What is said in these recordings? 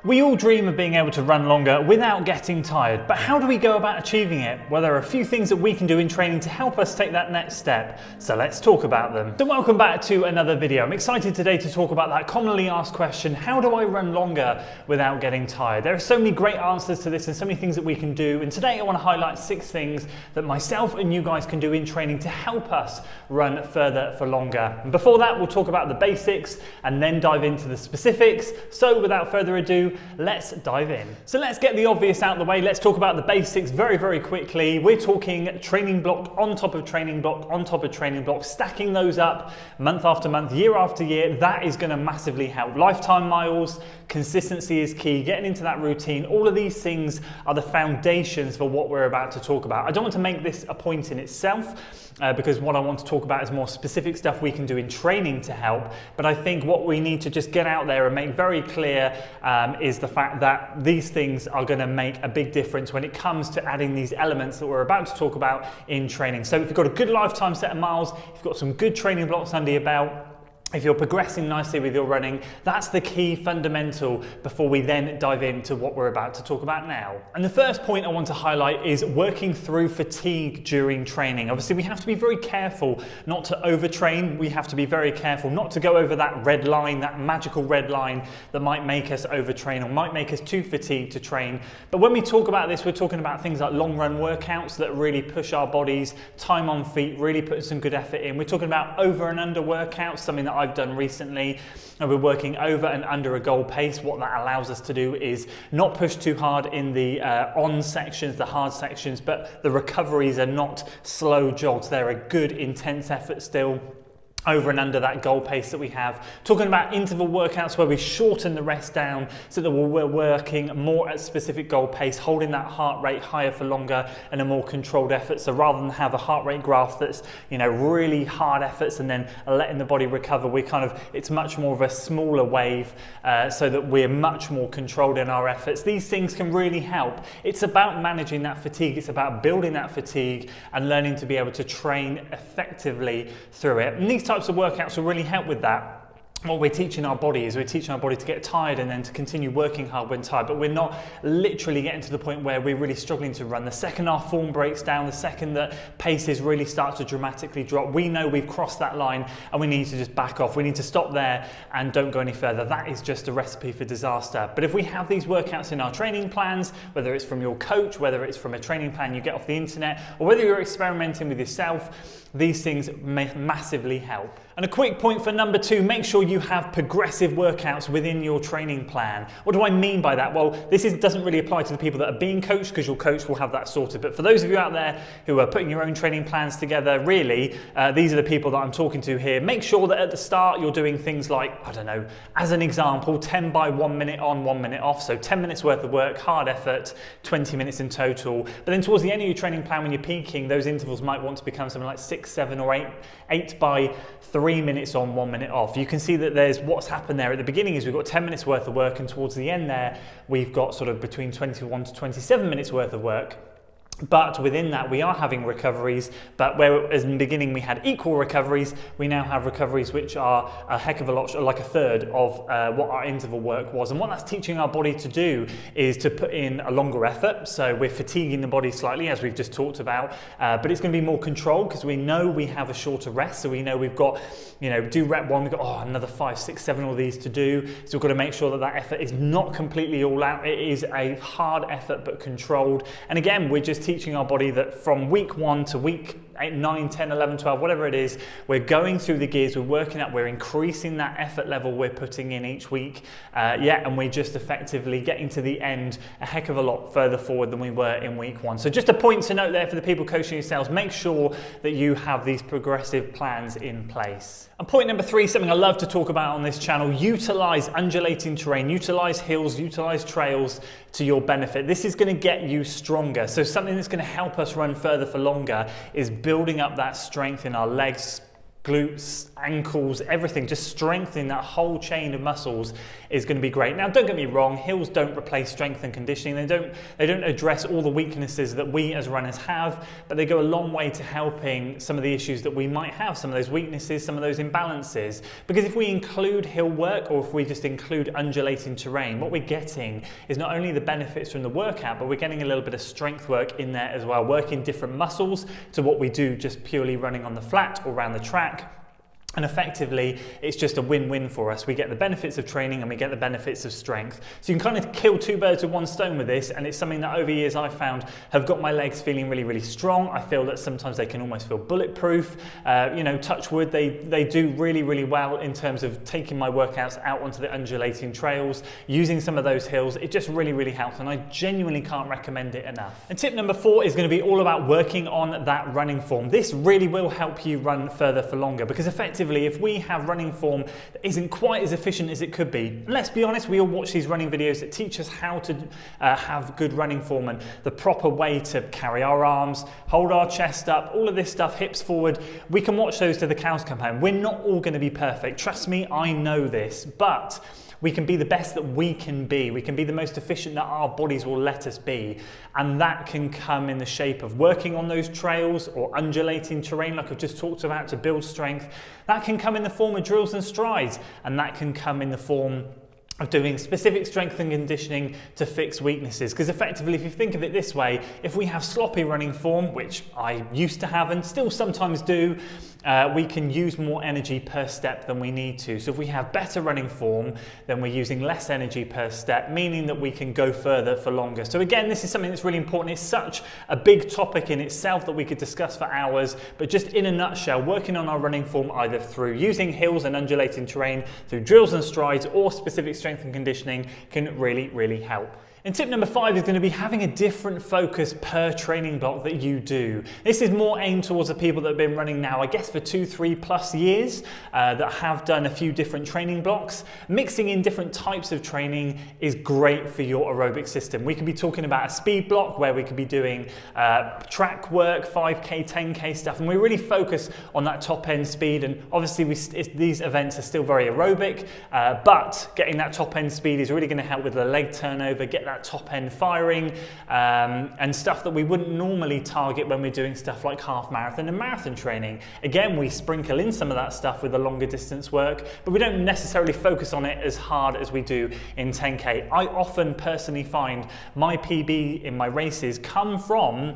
We all dream of being able to run longer without getting tired, but how do we go about achieving it? Well, there are a few things that we can do in training to help us take that next step, so let's talk about them. So welcome back to another video. I'm excited today to talk about that commonly asked question, how do I run longer without getting tired? There are so many great answers to this and so many things that we can do, and today I want to highlight 6 things that myself and you guys can do in training to help us run further for longer. And before that, we'll talk about the basics and then dive into the specifics. So without further ado, let's dive in. So let's get the obvious out of the way. Let's talk about the basics very quickly. We're talking training block on top of training block on top of training block, stacking those up month after month, year after year. That is going to massively help. Lifetime miles, consistency is key, getting into that routine. All of these things are the foundations for what we're about to talk about. I don't want to make this a point in itself because what I want to talk about is more specific stuff we can do in training to help. But I think what we need to just get out there and make very clear is the fact that these things are going to make a big difference when it comes to adding these elements that we're about to talk about in training. So if you've got a good lifetime set of miles, if you've got some good training blocks under your belt, if you're progressing nicely with your running, that's the key fundamental before we then dive into what we're about to talk about now. And the first point I want to highlight is working through fatigue during training. Obviously, we have to be very careful not to overtrain. We have to be very careful not to go over that red line, that magical red line that might make us overtrain or might make us too fatigued to train. But when we talk about this, we're talking about things like long run workouts that really push our bodies, time on feet, really putting some good effort in. We're talking about over and under workouts, something that I've done recently, and we're working over and under a goal pace. What that allows us to do is not push too hard in the on sections, the hard sections, but the recoveries are not slow jogs. They're a good intense effort still, over and under that goal pace that we have. Talking about interval workouts where we shorten the rest down so that we're working more at specific goal pace, holding that heart rate higher for longer and a more controlled effort. So rather than have a heart rate graph that's, really hard efforts and then letting the body recover, it's much more of a smaller wave so that we're much more controlled in our efforts. These things can really help. It's about managing that fatigue. It's about building that fatigue and learning to be able to train effectively through it. And these types of workouts will really help with that. What we're teaching our body is we're teaching our body to get tired and then to continue working hard when tired, but we're not literally getting to the point where we're really struggling to run. The second our form breaks down, the second that paces really start to dramatically drop, we know we've crossed that line and we need to just back off. We need to stop there and don't go any further. That is just a recipe for disaster. But if we have these workouts in our training plans, whether it's from your coach, whether it's from a training plan you get off the internet, or whether you're experimenting with yourself, these things may massively help. And a quick point for number 2, make sure you have progressive workouts within your training plan. What do I mean by that? Well, this doesn't really apply to the people that are being coached because your coach will have that sorted. But for those of you out there who are putting your own training plans together, really, these are the people that I'm talking to here. Make sure that at the start you're doing things like, as an example, 10 by 1 minute on, 1 minute off. So 10 minutes worth of work, hard effort, 20 minutes in total. But then towards the end of your training plan, when you're peaking, those intervals might want to become something like 6, 7 or 8 by 3 minutes on, 1 minute off. You can see that there's what's happened there at the beginning is we've got 10 minutes worth of work, and towards the end there we've got sort of between 21 to 27 minutes worth of work. But within that, we are having recoveries, but whereas in the beginning we had equal recoveries, we now have recoveries which are a heck of a lot, like a third of what our interval work was. And what that's teaching our body to do is to put in a longer effort. So we're fatiguing the body slightly, as we've just talked about, but it's going to be more controlled because we know we have a shorter rest. So we know we've got, do rep 1, we've got another 5, 6, 7 of these to do. So we've got to make sure that effort is not completely all out. It is a hard effort, but controlled. And again, we're just teaching our body that from week 1 to week 8, 9, 10, 11, 12, whatever it is, we're going through the gears, we're working up, we're increasing that effort level we're putting in each week, and we're just effectively getting to the end a heck of a lot further forward than we were in week 1. So just a point to note there for the people coaching yourselves, make sure that you have these progressive plans in place. And point number 3, something I love to talk about on this channel, utilize undulating terrain, utilize hills, utilize trails to your benefit. This is going to get you stronger. So something that's going to help us run further for longer is building up that strength in our legs, glutes, ankles, everything, just strengthening that whole chain of muscles is going to be great. Now, don't get me wrong, hills don't replace strength and conditioning. They don't address all the weaknesses that we as runners have, but they go a long way to helping some of the issues that we might have, some of those weaknesses, some of those imbalances. Because if we include hill work, or if we just include undulating terrain, what we're getting is not only the benefits from the workout, but we're getting a little bit of strength work in there as well, working different muscles to what we do just purely running on the flat or around the track. And effectively, it's just a win-win for us. We get the benefits of training and we get the benefits of strength. So you can kind of kill two birds with one stone with this, and it's something that over years I've found have got my legs feeling really, really strong. I feel that sometimes they can almost feel bulletproof. You know, touch wood, they do really, really well in terms of taking my workouts out onto the undulating trails, using some of those hills. It just really, really helps, and I genuinely can't recommend it enough. And tip number 4 is going to be all about working on that running form. This really will help you run further for longer, because effectively, if we have running form that isn't quite as efficient as it could be, let's be honest, we all watch these running videos that teach us how to have good running form and the proper way to carry our arms, hold our chest up, all of this stuff, hips forward. We can watch those till the cows come home. We're not all going to be perfect. Trust me, I know this, but we can be the best that we can be. We can be the most efficient that our bodies will let us be. And that can come in the shape of working on those trails or undulating terrain like I've just talked about to build strength. That can come in the form of drills and strides, and that can come in the form of doing specific strength and conditioning to fix weaknesses. Because effectively, if you think of it this way, if we have sloppy running form, which I used to have and still sometimes do, we can use more energy per step than we need to. So if we have better running form, then we're using less energy per step, meaning that we can go further for longer. So again, this is something that's really important. It's such a big topic in itself that we could discuss for hours, but just in a nutshell, working on our running form either through using hills and undulating terrain, through drills and strides, or specific strength and conditioning can really, really help. And tip number 5 is going to be having a different focus per training block that you do. This is more aimed towards the people that have been running now, I guess, for 2-3+ years, that have done a few different training blocks. Mixing in different types of training is great for your aerobic system. We could be talking about a speed block where we could be doing track work, 5K, 10K stuff, and we really focus on that top end speed. And obviously these events are still very aerobic, but getting that top end speed is really going to help with the leg turnover, get that top end firing, and stuff that we wouldn't normally target when we're doing stuff like half marathon and marathon training. Again, we sprinkle in some of that stuff with the longer distance work, but we don't necessarily focus on it as hard as we do in 10K. I often personally find my PB in my races come from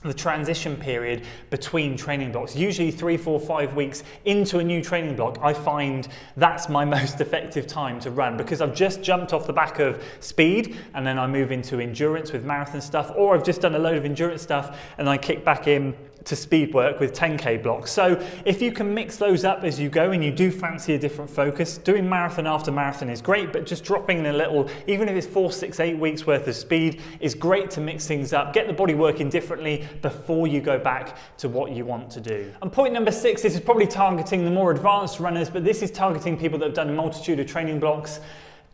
the transition period between training blocks. Usually 3, 4, 5 weeks into a new training block, I find that's my most effective time to run, because I've just jumped off the back of speed and then I move into endurance with marathon stuff, or I've just done a load of endurance stuff and I kick back in to speed work with 10K blocks. So if you can mix those up as you go and you do fancy a different focus, doing marathon after marathon is great, but just dropping in a little, even if it's 4, 6, 8 weeks worth of speed, is great to mix things up, get the body working differently before you go back to what you want to do. And point number 6, this is probably targeting the more advanced runners, but this is targeting people that have done a multitude of training blocks.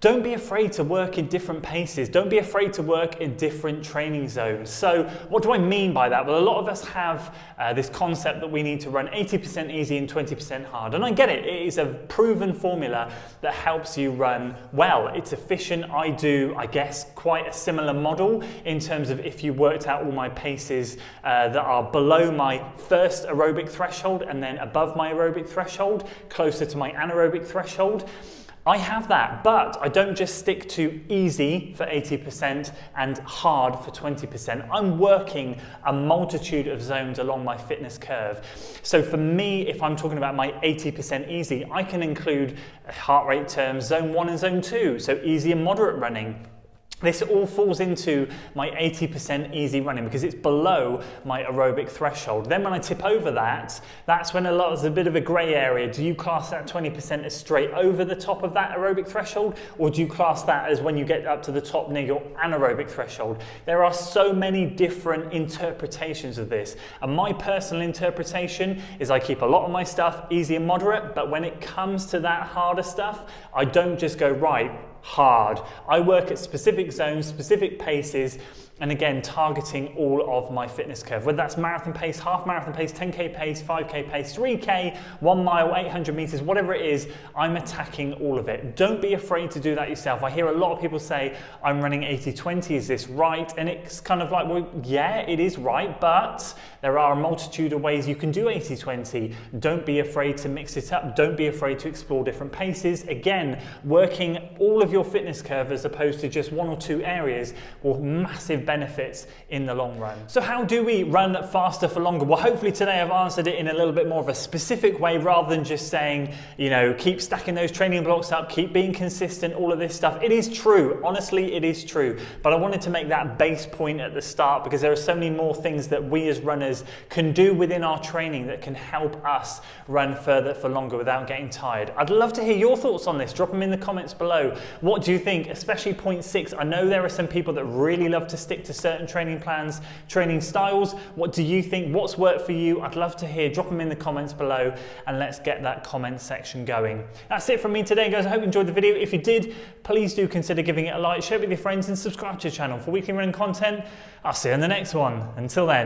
Don't be afraid to work in different paces. Don't be afraid to work in different training zones. So what do I mean by that? Well, a lot of us have this concept that we need to run 80% easy and 20% hard. And I get it. It is a proven formula that helps you run well. It's efficient. I do, I guess, quite a similar model in terms of if you worked out all my paces that are below my first aerobic threshold and then above my aerobic threshold, closer to my anaerobic threshold. I have that, but I don't just stick to easy for 80% and hard for 20%. I'm working a multitude of zones along my fitness curve. So for me, if I'm talking about my 80% easy, I can include heart rate terms, zone 1 and zone 2, so easy and moderate running. This all falls into my 80% easy running because it's below my aerobic threshold. Then when I tip over that, that's when there's a bit of a grey area. Do you class that 20% as straight over the top of that aerobic threshold, or do you class that as when you get up to the top near your anaerobic threshold? There are so many different interpretations of this, and my personal interpretation is I keep a lot of my stuff easy and moderate, but when it comes to that harder stuff, I don't just go, right, hard. I work at specific zones, specific paces, and again, targeting all of my fitness curve, whether that's marathon pace, half marathon pace, 10K pace, 5K pace, 3K, 1 mile, 800 meters, whatever it is, I'm attacking all of it. Don't be afraid to do that yourself. I hear a lot of people say, I'm running 80-20, is this right? And it's kind of like, well, yeah, it is right, but there are a multitude of ways you can do 80-20. Don't be afraid to mix it up. Don't be afraid to explore different paces. Again, working all of your fitness curve as opposed to just 1 or 2 areas will massive benefits in the long run. So how do we run faster for longer? Well, hopefully today I've answered it in a little bit more of a specific way rather than just saying, you know, keep stacking those training blocks up, keep being consistent, all of this stuff. It is true. Honestly, it is true. But I wanted to make that base point at the start because there are so many more things that we as runners can do within our training that can help us run further for longer without getting tired. I'd love to hear your thoughts on this. Drop them in the comments below. What do you think, especially point 6? I know there are some people that really love to stick to certain training plans, training styles. What do you think? What's worked for you? I'd love to hear. Drop them in the comments below and let's get that comment section going. That's it from me today, guys. I hope you enjoyed the video. If you did, please do consider giving it a like, share it with your friends and subscribe to the channel for weekly running content. I'll see you in the next one. Until then.